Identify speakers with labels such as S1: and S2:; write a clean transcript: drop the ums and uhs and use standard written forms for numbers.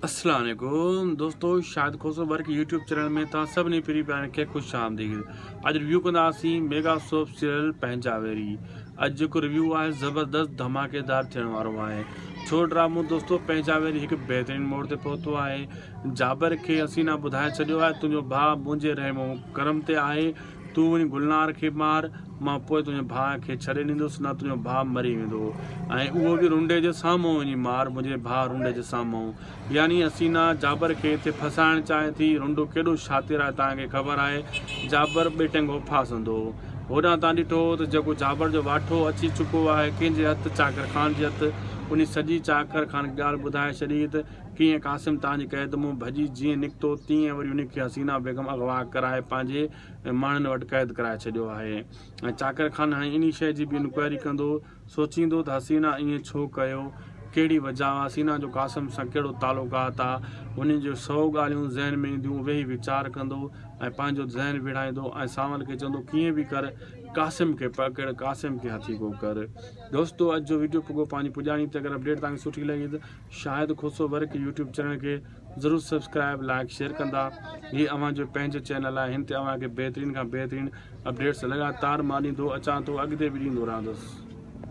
S1: अस्सलाम वालेकुम दोस्तों, शाहिद खोसो वर्क यूट्यूब चैनल में तव्हां सभिनी पहिरीं प्यारनि खे ख़ुशि आमदीद। अॼु रिव्यू कंदासीं मेगा सोप सीरियल पंहिंजावेरी। अॼु जेको रिव्यू आहे ज़बरदस्त धमाकेदार थियण वारो आहे। छो ड्रामो दोस्तों पंहिंजावेरी हिकु बहितरीन मोड़ ते पहुतो आहे। जाबर खे हसीना ॿुधाए छॾियो आहे तुंहिंजो भाउ मुंहिंजे रहमो करम ते आहे, तूं वञी गुलनार खे मार, मां पोइ तुंहिंजे भाउ खे छॾे ॾींदुसि, न तुंहिंजो भाउ मरी वेंदो ऐं उहो बि रुंडे जे साम्हूं वञी मार, मुंहिंजे भाउ रुंडे जे साम्हूं। यानी हसीना जाबर खे हिते फसाइण चाहे थी। रुंडो केॾो शातिर आहे तव्हांखे ख़बर आहे। जाबर ॿेटंगो फासंदो होॾां तव्हां ॾिठो त जेको जाबर जो वाठो अची चुको आहे कंहिंजे हथु, चाकर ख़ान जे हथु। उन सॼी चाकर ख़ान ॻाल्हि ॿुधाए छॾी त कीअं क़ासिम तव्हांजी क़ैद मां भॼी जीअं निकितो तीअं वरी उनखे हसीना बेगम अगवा कराए पंहिंजे माण्हुनि वटि क़ैद कराए छॾियो आहे। ऐं चाकर ख़ान हाणे इन शइ जी बि इंक्वायरी कंदो, सोचींदो त हसीना ईअं छो कयो, कहिड़ी वजह आहे, हसीना जो क़ासिम सां कहिड़ो तालुकात आहे। उन जो 100 ॻाल्हियूं ज़हन में ईंदियूं, वेही वीचार कंदो ऐं पंहिंजो ज़हन विढ़ाईंदो ऐं सावल खे चवंदो कीअं बि कर क़ासिम खे पकड़, क़ासिम खे हथी को कर। दोस्तों अॼु जो वीडियो पुॻो पंहिंजी पुॼाणी ते। अगरि अपडेट तव्हांखे सुठी लॻी त शाहिद खोसो वर्क यूट्यूब चैनल खे ज़रूरु सब्सक्राइब लाइक शेयर कंदा। हीअ अव्हां जो पंहिंजो चैनल आहे, हिन ते अव्हांखे बहितरीन खां बहितरीन अपडेट्स लगातार मां ॾींदो अचां थो, अॻिते बि ॾींदो रहंदुसि।